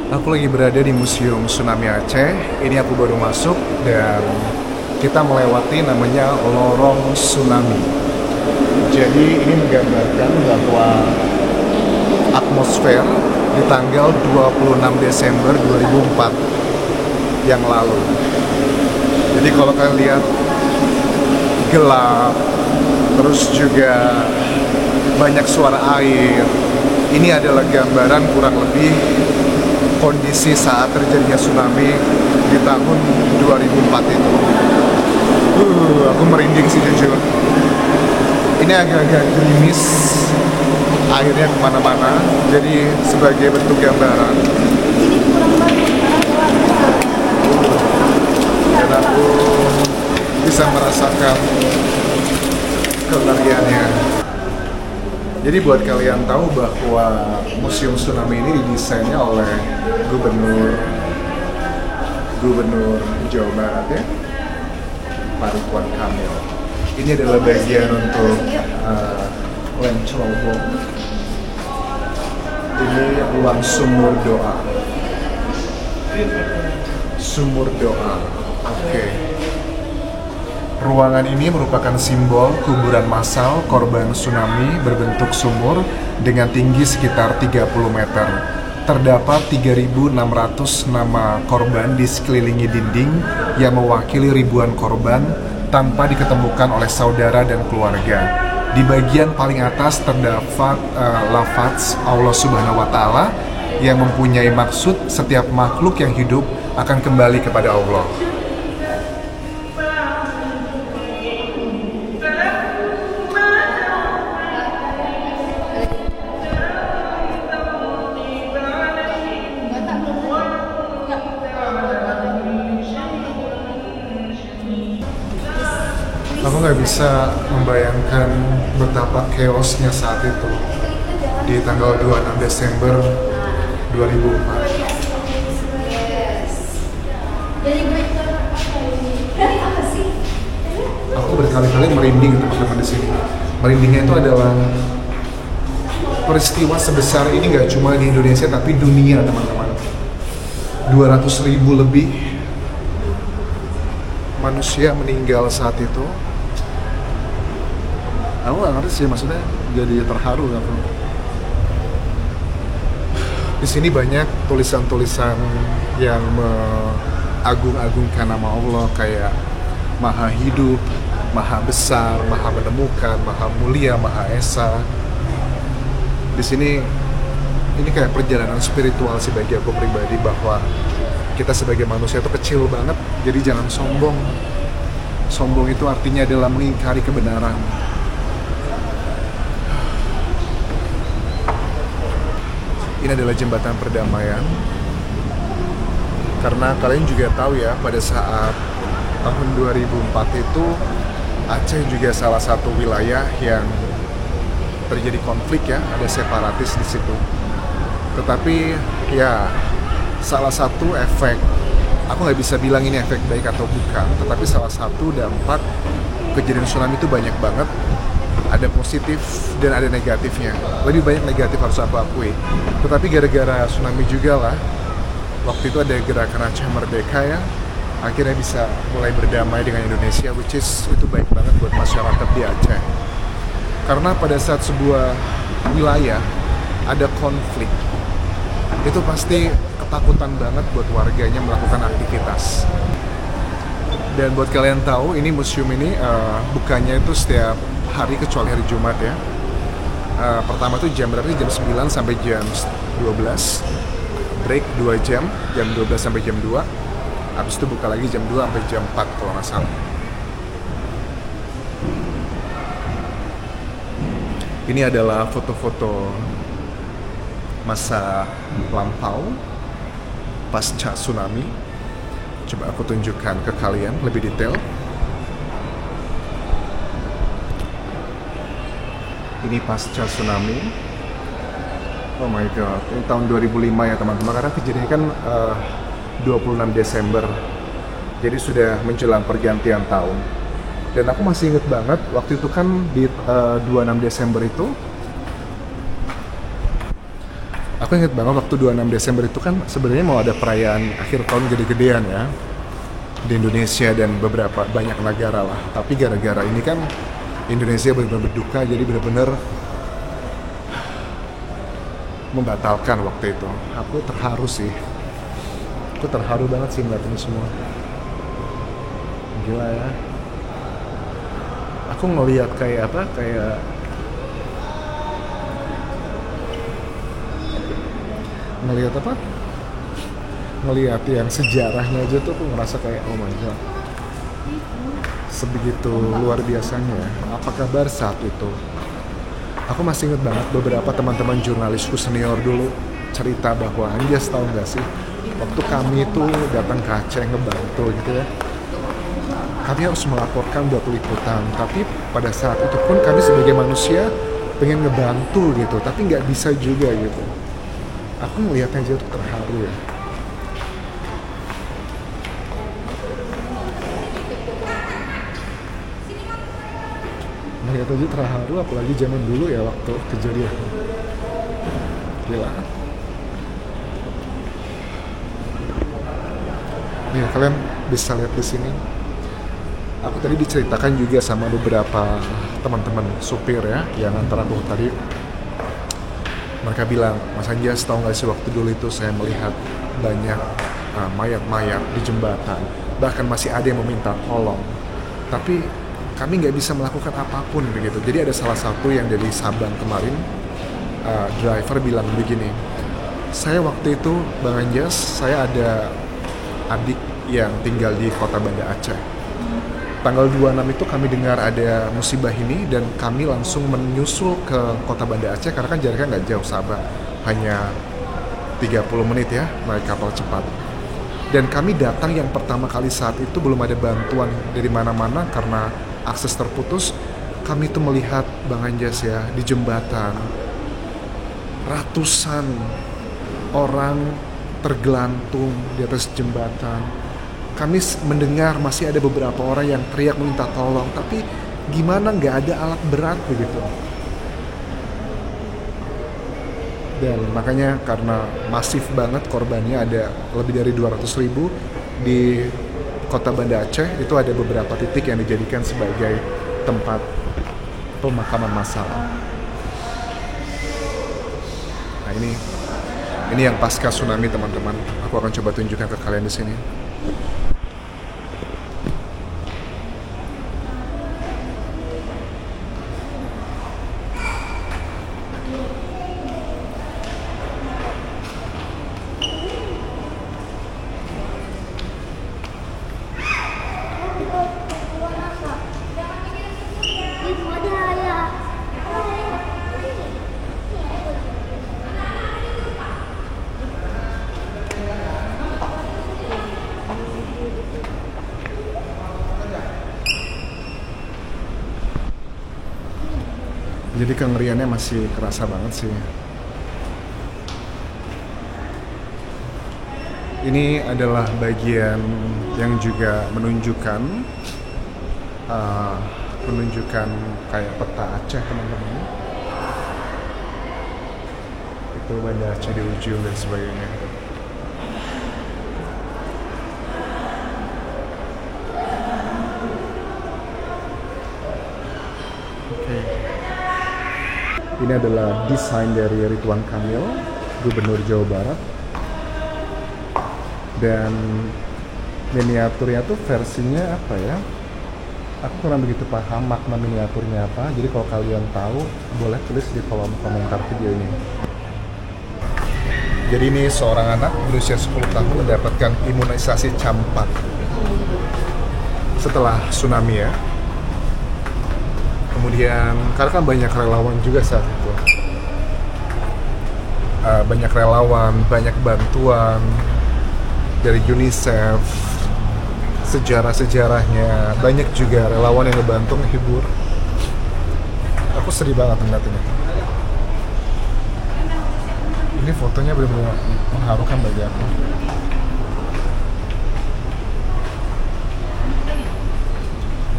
Aku lagi berada di Museum Tsunami Aceh. Ini aku baru masuk dan kita melewati namanya Lorong Tsunami. Jadi ini menggambarkan bahwa atmosfer di tanggal 26 Desember 2004 yang lalu. Jadi kalau kalian lihat gelap, terus juga banyak suara air. Ini adalah gambaran kurang lebih kondisi saat terjadinya tsunami di tahun 2004 itu. Aku merinding sih jujur. Ini agak-agak gerimis, airnya kemana-mana, jadi sebagai bentuk gambaran. Dan aku bisa merasakan kengeriannya. Jadi buat kalian tahu bahwa Museum Tsunami ini didesainnya oleh Gubernur Jawa Barat ya, Pak Ridwan Kamil. Ini adalah bagian untuk Lencolbong. Ini ruang sumur doa. Sumur doa. Oke. Ruangan ini merupakan simbol kuburan massal korban tsunami berbentuk sumur dengan tinggi sekitar 30 meter. Terdapat 3.600 nama korban di sekelilingi dinding yang mewakili ribuan korban tanpa diketemukan oleh saudara dan keluarga. Di bagian paling atas terdapat lafaz Allah Subhanahu wa Ta'ala yang mempunyai maksud setiap makhluk yang hidup akan kembali kepada Allah. Aku nggak bisa membayangkan betapa chaosnya saat itu di tanggal 26 Desember 2004. Aku berkali-kali merinding teman-teman di sini. Merindingnya itu adalah peristiwa sebesar ini nggak cuma di Indonesia tapi dunia teman-teman. 200.000 lebih manusia meninggal saat itu. Aku nggak ngerti sih, maksudnya jadi terharu aku. Di sini banyak tulisan-tulisan yang mengagung-agungkan nama Allah kayak Maha Hidup, Maha Besar, Maha Menemukan, Maha Mulia, Maha Esa. Di sini ini kayak perjalanan spiritual sih bagi aku pribadi, bahwa kita sebagai manusia itu kecil banget, jadi jangan sombong. Sombong itu artinya adalah mengingkari kebenaran. Ini adalah jembatan perdamaian. Karena kalian juga tahu ya, pada saat tahun 2004 itu Aceh juga salah satu wilayah yang terjadi konflik ya, ada separatis di situ. Tetapi ya salah satu efek, aku nggak bisa bilang ini efek baik atau bukan, tetapi salah satu dampak kejadian tsunami itu banyak banget. Ada positif dan ada negatifnya. Lebih banyak negatif harus aku akui. Tetapi gara-gara tsunami juga lah, waktu itu ada gerakan Aceh Merdeka ya, akhirnya bisa mulai berdamai dengan Indonesia, which is itu baik banget buat masyarakat di Aceh. Karena pada saat sebuah wilayah ada konflik, itu pasti ketakutan banget buat warganya melakukan aktivitas. Dan buat kalian tahu, ini museum ini bukanya itu setiap hari kecuali hari Jumat ya. Pertama tuh jam berapa? Jam 9 sampai jam 12. Break 2 jam 12 sampai jam 2. Habis itu buka lagi jam 2 sampai jam 4 kalau nggak salah. Ini adalah foto-foto masa lampau pasca tsunami. Coba aku tunjukkan ke kalian lebih detail. Ini pasca tsunami. Oh my god, ini tahun 2005 ya teman-teman. Karena kejadiannya kan 26 Desember. Jadi sudah menjelang pergantian tahun. Dan aku masih inget banget waktu itu kan di 26 Desember itu Aku inget banget waktu 26 Desember itu kan sebenarnya mau ada perayaan akhir tahun gede-gedean ya di Indonesia dan beberapa banyak negara lah. Tapi gara-gara ini kan Indonesia benar-benar berduka, jadi benar-benar membatalkan waktu itu. Aku terharu sih. Aku terharu banget sih melihat ini semua. Gila ya. Aku ngelihat kayak apa? Kayak ngelihat apa? Ngelihat yang sejarahnya aja tuh aku ngerasa kayak oh my god. Sebegitu luar biasanya ya. Apa kabar saat itu? Aku masih inget banget beberapa teman-teman jurnalisku senior dulu cerita bahwa Anjas tahu nggak sih waktu kami itu datang ke Aceh ngebantu gitu ya, kami harus melaporkan buat liputan, tapi pada saat itu pun kami sebagai manusia pengen ngebantu gitu, tapi nggak bisa juga gitu. Aku melihatnya aja tuh terharu ya. Melihat aja terharu, apalagi zaman dulu ya waktu kejadian. Gila. Nih kalian bisa lihat di sini. Aku tadi diceritakan juga sama beberapa teman-teman supir ya, yang antara aku tadi. Mereka bilang, Mas Anjas tahu nggak sih waktu dulu itu saya melihat banyak mayat-mayat di jembatan. Bahkan masih ada yang meminta tolong. Tapi kami nggak bisa melakukan apapun begitu. Jadi ada salah satu yang dari Sabang kemarin, driver bilang begini, saya waktu itu Bang Anjas, saya ada adik yang tinggal di kota Banda Aceh. Tanggal 26 itu kami dengar ada musibah ini dan kami langsung menyusul ke kota Banda Aceh karena kan jaraknya nggak jauh Sabah, hanya 30 menit ya naik kapal cepat. Dan kami datang yang pertama kali saat itu belum ada bantuan dari mana-mana karena akses terputus. Kami tuh melihat Bang Anjas ya di jembatan ratusan orang tergelantung di atas jembatan. Kami mendengar masih ada beberapa orang yang teriak minta tolong, tapi gimana nggak ada alat berat begitu. Dan makanya karena masif banget korbannya, ada lebih dari 200.000 di kota Banda Aceh, itu ada beberapa titik yang dijadikan sebagai tempat pemakaman massal. Nah ini yang pasca tsunami teman-teman. Aku akan coba tunjukkan ke kalian di sini. Jadi kengeriannya masih kerasa banget sih. Ini adalah bagian yang juga menunjukkan kayak peta Aceh teman-teman. Itu Banda Aceh di ujung dan sebagainya. Ini adalah desain dari Ridwan Kamil, Gubernur Jawa Barat. Dan miniaturnya tuh versinya apa ya? Aku kurang begitu paham makna miniaturnya apa. Jadi kalau kalian tahu, boleh tulis di kolom komentar video ini. Jadi ini seorang anak berusia 10 tahun mendapatkan imunisasi campak setelah tsunami ya. Kemudian, karena kan banyak relawan juga saat itu. Banyak relawan, banyak bantuan dari UNICEF, sejarah-sejarahnya, banyak juga relawan yang ngebantu menghibur. Aku sedih banget ngeliat ini. Ini fotonya benar-benar mengharukan bagi aku.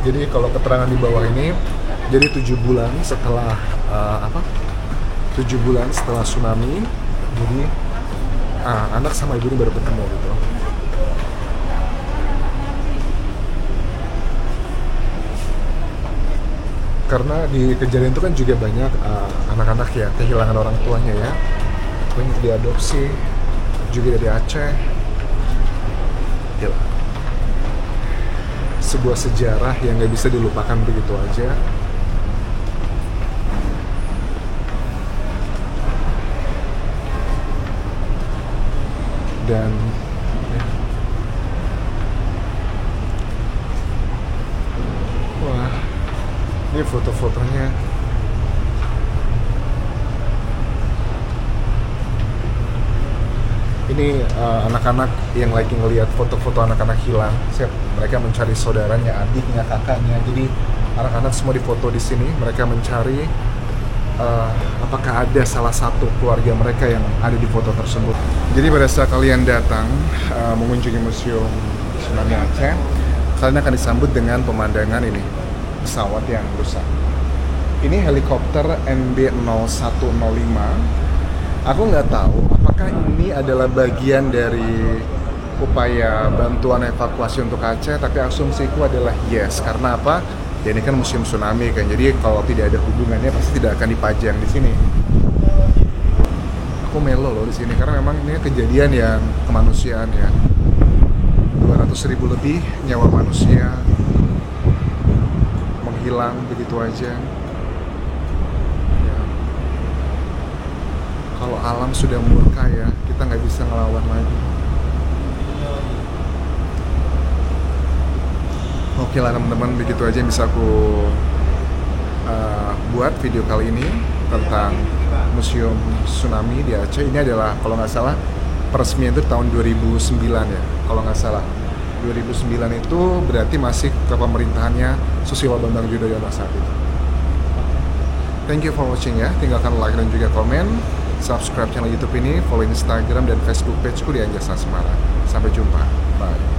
Jadi kalau keterangan di bawah ini, jadi 7 bulan setelah 7 bulan setelah tsunami, Jadi anak sama ibu ini baru ketemu gitu. Karena di kejadian itu kan juga banyak anak-anak yang kehilangan orang tuanya ya, banyak diadopsi juga dari Aceh. Gila. Sebuah sejarah yang nggak bisa dilupakan begitu aja. Dan wah, ini foto-fotonya. Ini anak-anak yang lagi ngelihat foto-foto anak-anak hilang. Mereka mencari saudaranya, adiknya, kakaknya. Jadi anak-anak semua difoto di sini. Mereka mencari apakah ada salah satu keluarga mereka yang ada di foto tersebut. Jadi pada saat kalian datang mengunjungi Museum Tsunami Aceh, kalian akan disambut dengan pemandangan ini, pesawat yang rusak. Ini helikopter MB0105. Aku nggak tahu apakah ini adalah bagian dari upaya bantuan evakuasi untuk Aceh, tapi asumsiku adalah yes. Karena apa? Ya ini kan museum tsunami kan, jadi kalau tidak ada hubungannya pasti tidak akan dipajang di sini. Aku melo loh di sini karena memang ini kejadian yang kemanusiaan ya. 200.000 lebih nyawa manusia menghilang begitu aja. Ya. Kalau alam sudah murka ya, kita nggak bisa ngelawan lagi. Oke lah teman-teman, begitu aja yang bisa aku buat video kali ini tentang Museum Tsunami di Aceh. Ini adalah kalau nggak salah peresmian itu tahun 2009 ya, kalau nggak salah. 2009 itu berarti masih kepemerintahannya Susilo Bambang Yudhoyono saat itu. Thank you for watching ya, tinggalkan like dan juga komen, subscribe channel YouTube ini, follow Instagram dan Facebook pageku di Anjasa Semara. Sampai jumpa, bye.